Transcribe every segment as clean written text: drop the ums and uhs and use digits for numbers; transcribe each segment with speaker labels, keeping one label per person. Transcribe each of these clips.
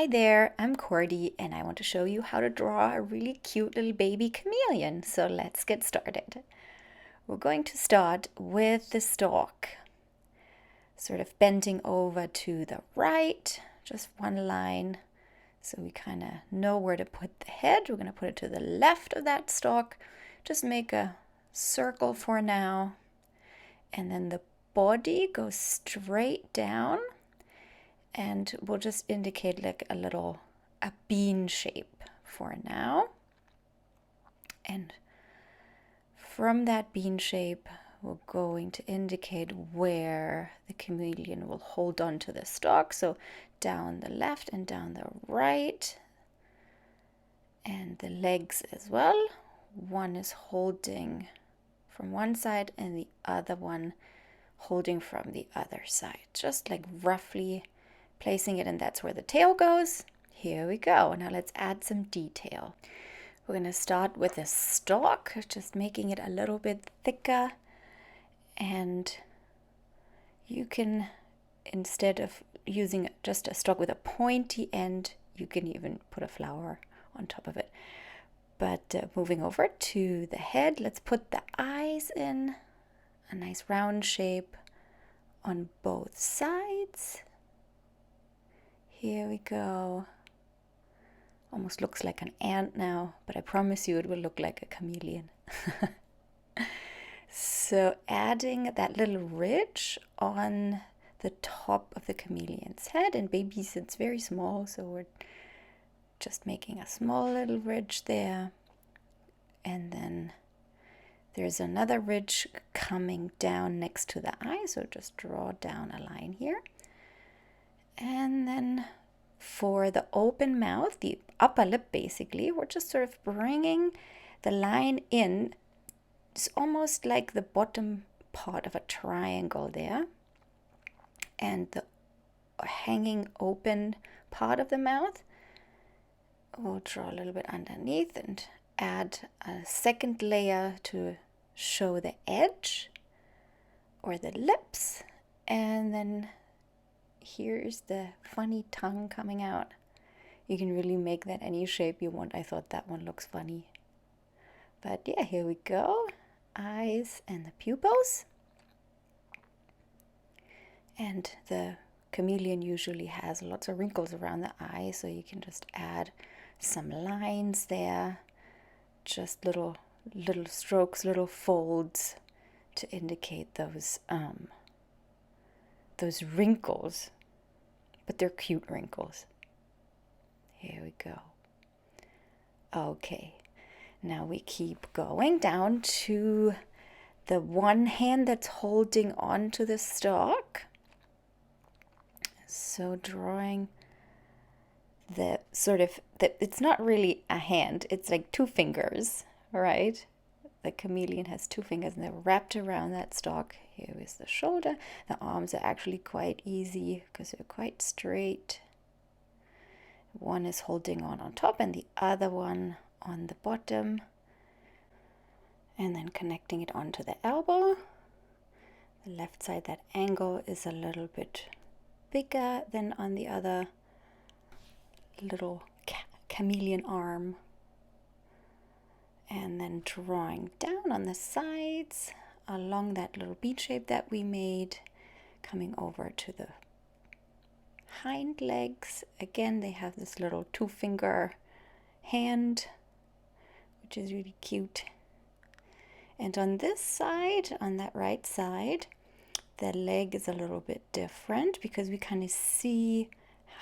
Speaker 1: Hi there, I'm Cordy and I want to show you how to draw a really cute little baby chameleon. So let's get started. We're going to start with the stalk, sort of bending over to the right, just one line. So we kind of know where to put the head. We're going to put it to the left of that stalk. Just make a circle for now. And then the body goes straight down. And we'll just indicate like a bean shape for now. And from that bean shape, we're going to indicate where the chameleon will hold on to the stalk. So down the left and down the right. And the legs as well. One is holding from one side and the other one holding from the other side. Just like roughly placing it, and that's where the tail goes. Here we go. Now let's add some detail. We're going to start with a stalk, just making it a little bit thicker, and you can, instead of using just a stalk with a pointy end, you can even put a flower on top of it. But moving over to the head, let's put the eyes in, a nice round shape on both sides. Here we go. Almost looks like an ant now, but I promise you it will look like a chameleon. So adding that little ridge on the top of the chameleon's head, and babies it's very small, so we're just making a small little ridge there. And then there's another ridge coming down next to the eye, so just draw down a line here. And then for the open mouth, the upper lip basically, we're just sort of bringing the line in. It's almost like the bottom part of a triangle there. And the hanging open part of the mouth, we'll draw a little bit underneath and add a second layer to show the edge or the lips. And then here's the funny tongue coming out. You can really make that any shape you want. I thought that one looks funny. But yeah, here we go. Eyes and the pupils. And the chameleon usually has lots of wrinkles around the eye, so you can just add some lines there. Just little strokes, little folds to indicate those wrinkles, but they're cute wrinkles. Here we go. Okay, now we keep going down to the one hand that's holding on to the stalk. So drawing the it's not really a hand, it's like two fingers, right? The chameleon has two fingers and they're wrapped around that stalk. Here is the shoulder. The arms are actually quite easy because they're quite straight. One is holding on top and the other one on the bottom. And then connecting it onto the elbow. The left side, that angle is a little bit bigger than on the other little chameleon arm. And then drawing down on the sides along that little bead shape that we made, coming over to the hind legs. Again, they have this little two-finger hand, which is really cute. And on this side, on that right side, the leg is a little bit different because we kind of see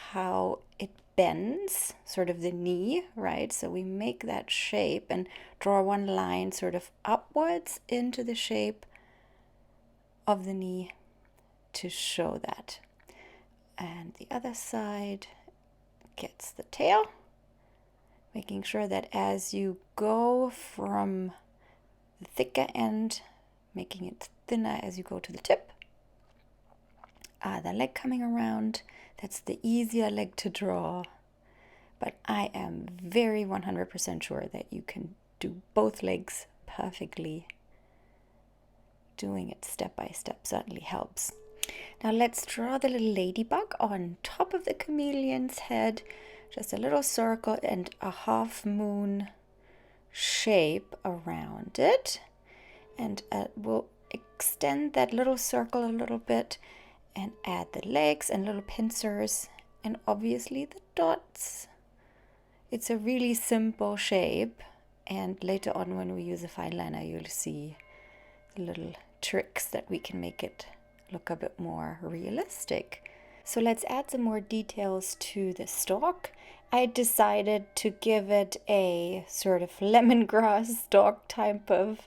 Speaker 1: how it bends, sort of the knee, right? So we make that shape and draw one line sort of upwards into the shape of the knee to show that. And the other side gets the tail, making sure that as you go from the thicker end, making it thinner as you go to the tip. The leg coming around, that's the easier leg to draw, but I am very 100% sure that you can do both legs perfectly. Doing it step by step certainly helps. Now let's draw the little ladybug on top of the chameleon's head. Just a little circle and a half moon shape around it. And we'll extend that little circle a little bit and add the legs and little pincers and obviously the dots. It's a really simple shape, and later on when we use a fine liner you'll see the little tricks that we can make it look a bit more realistic. So let's add some more details to the stalk. I decided to give it a sort of lemongrass stalk type of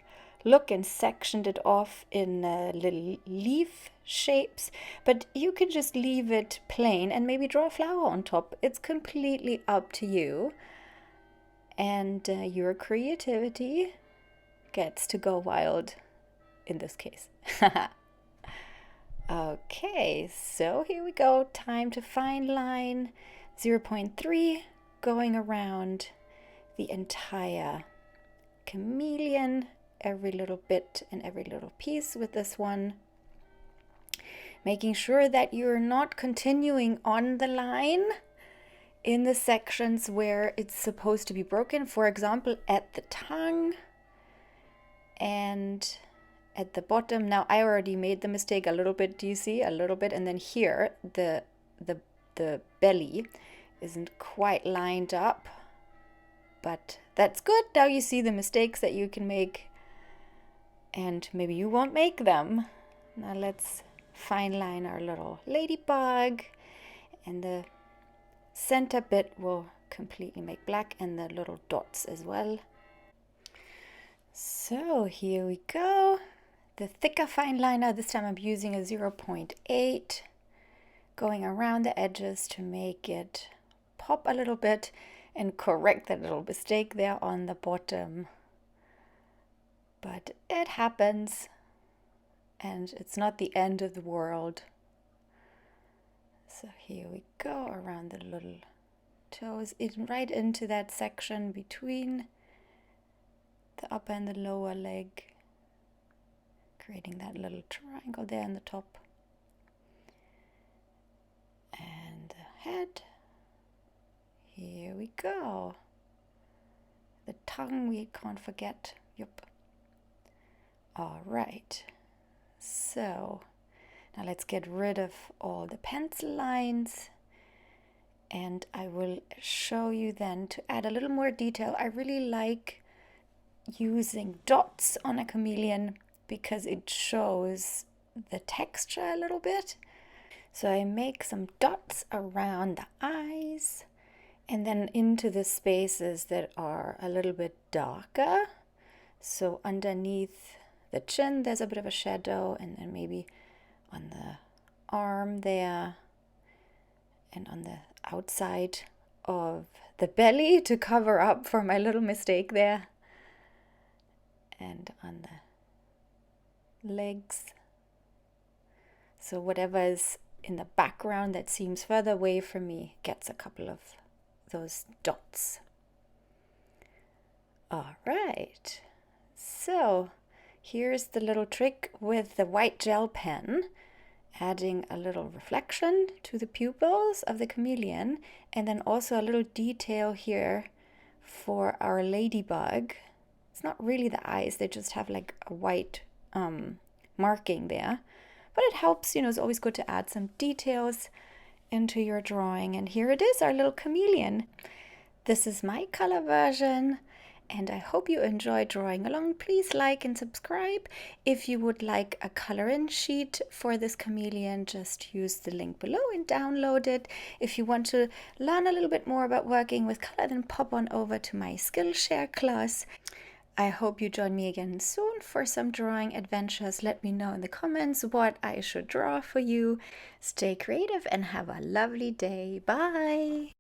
Speaker 1: look and sectioned it off in little leaf shapes, but you can just leave it plain and maybe draw a flower on top. It's completely up to you, and your creativity gets to go wild in this case. Okay, so here we go. Time to fine line 0.3 going around the entire chameleon, every little bit and every little piece with this one. Making sure that you're not continuing on the line in the sections where it's supposed to be broken. For example, at the tongue and at the bottom. Now I already made the mistake a little bit, do you see? A little bit, and then here the belly isn't quite lined up, but that's good. Now you see the mistakes that you can make, and maybe you won't make them. Now let's fine line our little ladybug, and the center bit will completely make black, and the little dots as well. So here we go. The thicker fine liner, this time I'm using a 0.8, going around the edges to make it pop a little bit and correct that little mistake there on the bottom. But it happens, and it's not the end of the world. So here we go around the little toes, right into that section between the upper and the lower leg, creating that little triangle there in the top. And the head, here we go. The tongue we can't forget. Yep. All right, so now let's get rid of all the pencil lines, and I will show you then to add a little more detail. I really like using dots on a chameleon because it shows the texture a little bit. So I make some dots around the eyes and then into the spaces that are a little bit darker. So underneath the chin there's a bit of a shadow, and then maybe on the arm there, and on the outside of the belly to cover up for my little mistake there, and on the legs. So whatever is in the background that seems further away from me gets a couple of those dots. All right, so here's the little trick with the white gel pen, adding a little reflection to the pupils of the chameleon, and then also a little detail here for our ladybug. It's not really the eyes, they just have like a white marking there, but it helps, it's always good to add some details into your drawing. And here it is, our little chameleon. This is my color version, and I hope you enjoy drawing along. Please like and subscribe. If you would like a coloring sheet for this chameleon, just use the link below and download it. If you want to learn a little bit more about working with color, then pop on over to my Skillshare class. I hope you join me again soon for some drawing adventures. Let me know in the comments what I should draw for you. Stay creative and have a lovely day. Bye!